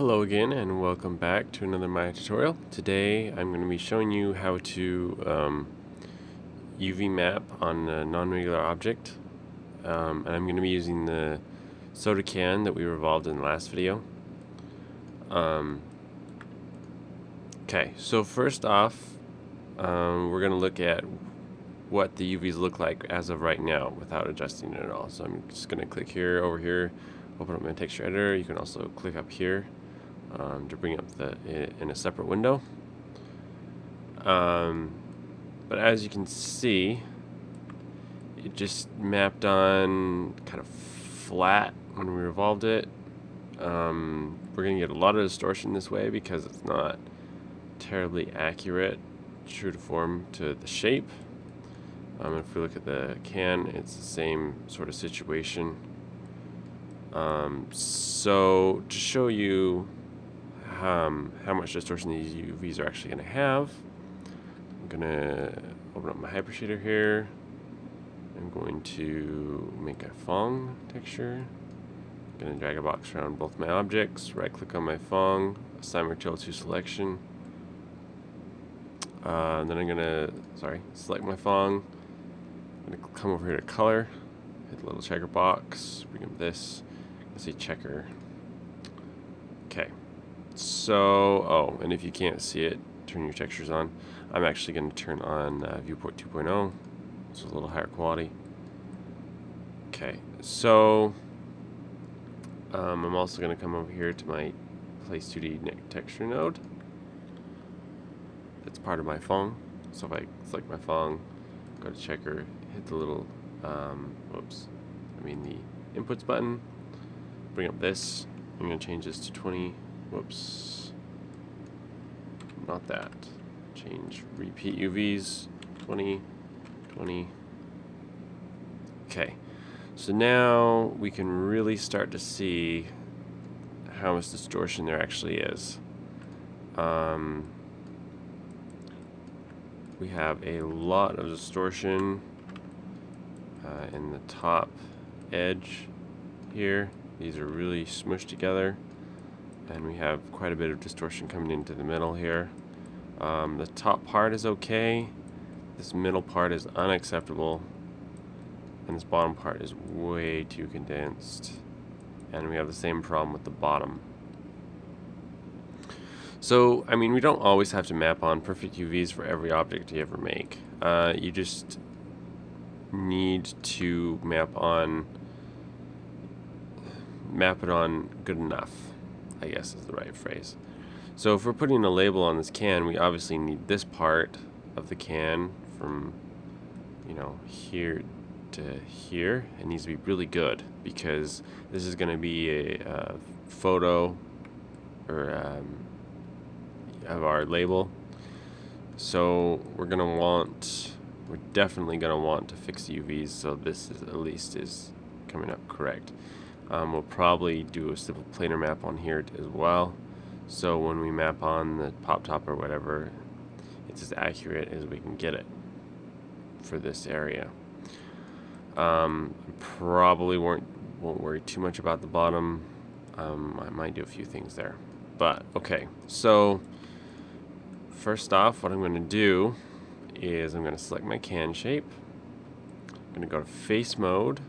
Hello again and welcome back to another Maya tutorial. Today I'm going to be showing you how to UV map on a non-regular object, and I'm going to be using the soda can that we revolved in the last video. Okay, so first off we're going to look at what the UVs look like as of right now without adjusting it at all. So I'm just going to click here, over here, open up my texture editor. You can also click up here to bring up in a separate window. But as you can see, it just mapped on kind of flat when we revolved it. We're going to get a lot of distortion this way because it's not terribly accurate, true to form to the shape. If we look at the can, it's the same sort of situation. So to show you how much distortion these UVs are actually going to have, I'm going to open up my hypershader here. I'm going to make a Fong texture. I'm going to drag a box around both my objects, right click on my Fong, assign material to selection. And then I'm going to, select my Fong. I'm going to come over here to color, hit the little checker box, bring up this, let's say checker. Okay, so, and if you can't see it, turn your textures on. I'm actually going to turn on viewport 2.0, so a little higher quality. Okay, so I'm also going to come over here to my place 2D texture node. That's part of my Fong. So if I select my Fong, go to checker, hit the little, the inputs button, bring up this. I'm going to change this to 20. Whoops. Not that. Change repeat UVs. 20, 20. Okay. So now we can really start to see how much distortion there actually is. We have a lot of distortion in the top edge here. These are really smushed together, and we have quite a bit of distortion coming into the middle here. The top part is okay, this middle part is unacceptable, and this bottom part is way too condensed, and we have the same problem with the bottom. So, I mean, we don't always have to map on perfect UVs for every object you ever make. You just need to map it on good enough, I guess is the right phrase. So if we're putting a label on this can, we obviously need this part of the can from, here to here. It needs to be really good because this is going to be a photo or of our label. So we're definitely going to want to fix the UVs so this is at least is coming up correct. We'll probably do a simple planar map on here as well, so when we map on the pop top or whatever, it's as accurate as we can get it for this area. Probably won't worry too much about the bottom. I might do a few things there, but okay. So first off, what I'm going to do is I'm going to select my can shape. I'm going to go to face mode.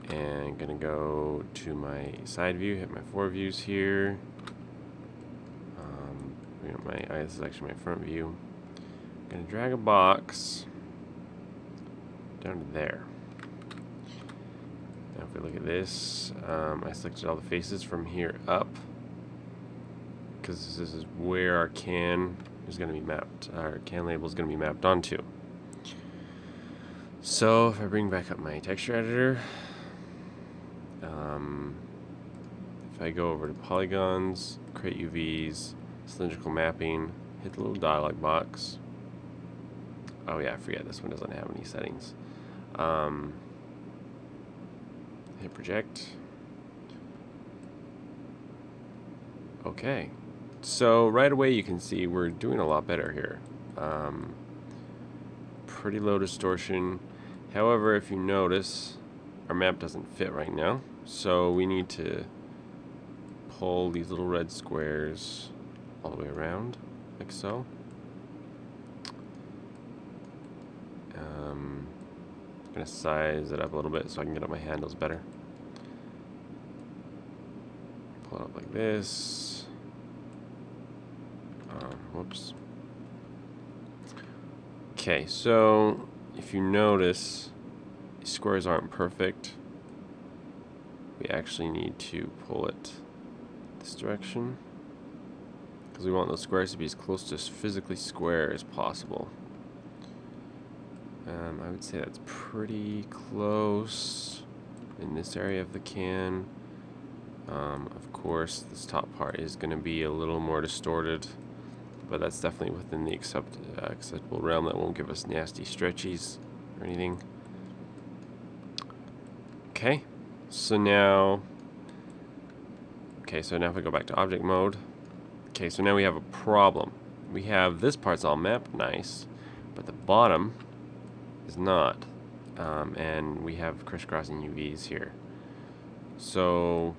And I'm going to go to my side view, hit my 4 views here. This is actually my front view. I'm going to drag a box down to there. Now if we look at this, I selected all the faces from here up, because this is where our can is going to be mapped, our can label is going to be mapped onto. So if I bring back up my texture editor, if I go over to polygons, create UVs, cylindrical mapping, hit the little dialog box. Oh yeah, I forget this one doesn't have any settings. Hit project. Okay, so right away you can see we're doing a lot better here. Pretty low distortion. However, if you notice, our map doesn't fit right now, so we need to pull these little red squares all the way around, like so. I'm going to size it up a little bit so I can get up my handles better. Pull it up like this. Whoops. Okay, so if you notice, these squares aren't perfect. We actually need to pull it this direction because we want those squares to be as close to physically square as possible. I would say that's pretty close in this area of the can. Of course, this top part is going to be a little more distorted, but that's definitely within the acceptable realm. That won't give us nasty stretchies or anything. Okay, so now if we go back to object mode, okay, so now we have a problem. We have this part's all mapped nice, but the bottom is not, and we have crisscrossing UVs here. So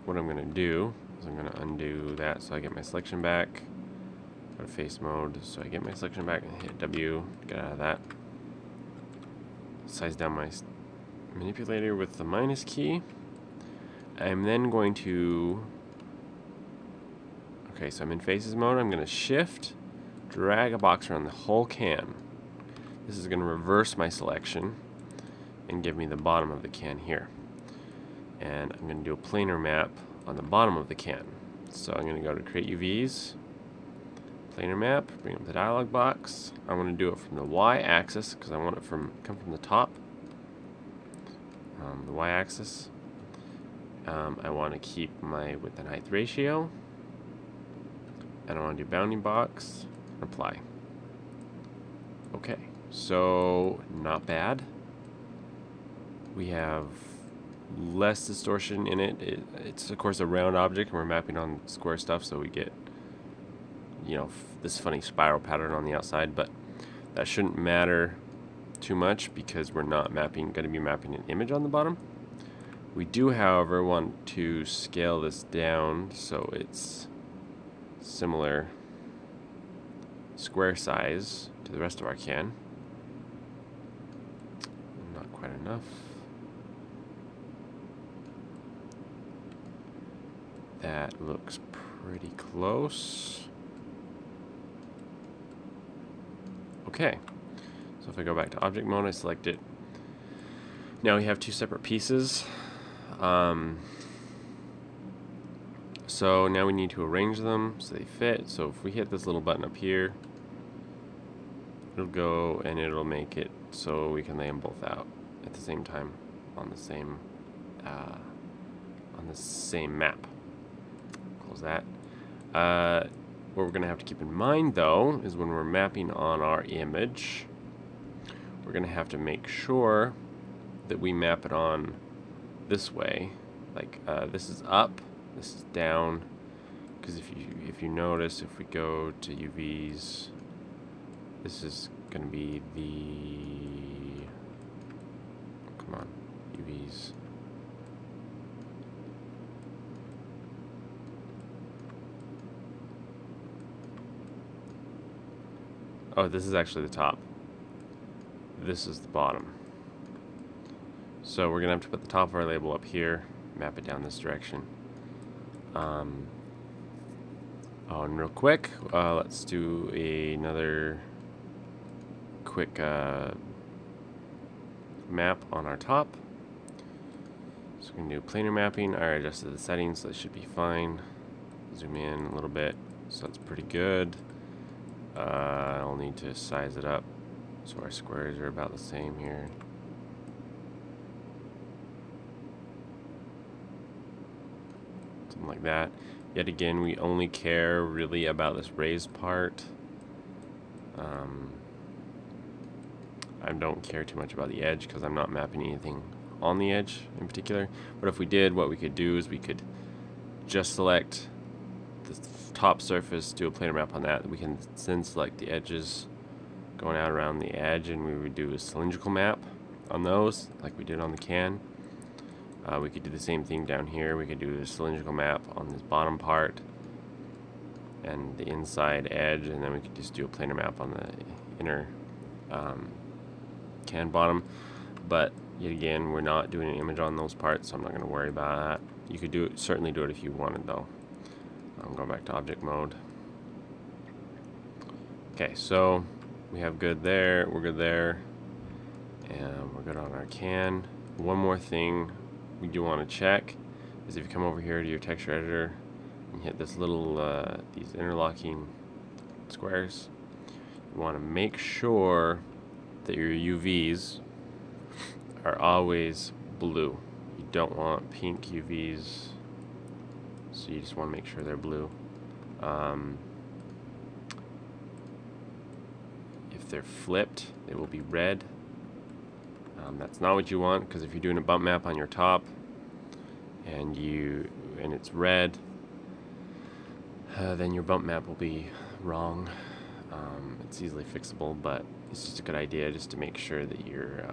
what I'm going to do is I'm going to undo that so I get my selection back. Go to face mode so I get my selection back and hit W to get out of that. Size down my manipulator with the minus key. I'm then going to, okay, so I'm in faces mode. I'm going to shift, drag a box around the whole can. This is going to reverse my selection and give me the bottom of the can here. And I'm going to do a planar map on the bottom of the can. So I'm going to go to create UVs, planar map, bring up the dialog box. I want to do it from the y-axis because I want it come from the top. The y-axis. I want to keep my width and height ratio, and I want to do bounding box, apply. Okay, so not bad. We have less distortion in it. It's of course a round object, and we're mapping on square stuff, so we get, you know, this funny spiral pattern on the outside, but that shouldn't matter too much because we're not going to be mapping an image on the bottom. We do, however, want to scale this down so it's similar square size to the rest of our can. Not quite enough. That looks pretty close. Okay, so if I go back to object mode, I select it. Now we have two separate pieces. So now we need to arrange them so they fit. So if we hit this little button up here, it'll go and it'll make it so we can lay them both out at the same time on the same map. Close that. What we're going to have to keep in mind though is when we're mapping on our image, we're going to have to make sure that we map it on this way. Like this is up, this is down, because if you notice, if we go to UVs, this is going to be the, come on, UVs. Oh, this is actually the top. This is the bottom. So we're going to have to put the top of our label up here, map it down this direction. Oh, and real quick, let's do another quick map on our top. So we're going to do planar mapping. I already adjusted the settings, so it should be fine. Zoom in a little bit, so that's pretty good. I'll need to size it up so our squares are about the same here. Something like that. Yet again, we only care really about this raised part. I don't care too much about the edge because I'm not mapping anything on the edge in particular. But if we did, what we could do is we could just select the top surface, do a planar map on that. We can then select the edges going out around the edge, and we would do a cylindrical map on those like we did on the can. We could do the same thing down here. We could do a cylindrical map on this bottom part and the inside edge, and then we could just do a planar map on the inner can bottom. But yet again, we're not doing an image on those parts, so I'm not going to worry about that. You could certainly do it if you wanted, though. I'm going back to object mode. Okay, so we have good there, we're good there, and we're good on our can. One more thing we do want to check is if you come over here to your texture editor and hit this little these interlocking squares, you want to make sure that your UVs are always blue. You don't want pink UVs, so you just want to make sure they're blue. If they're flipped, they will be red. That's not what you want, because if you're doing a bump map on your top and it's red, then your bump map will be wrong. It's easily fixable, but it's just a good idea just to make sure that your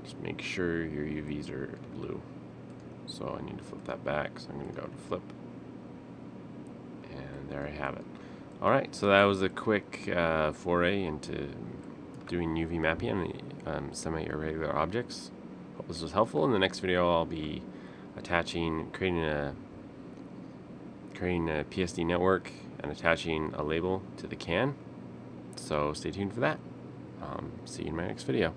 UVs are blue. So I need to flip that back, so I'm going to go to flip, and there I have it. Alright, so that was a quick foray into doing UV mapping on semi-irregular objects. Hope this was helpful. In the next video, I'll be creating a PSD network and attaching a label to the can. So stay tuned for that. See you in my next video.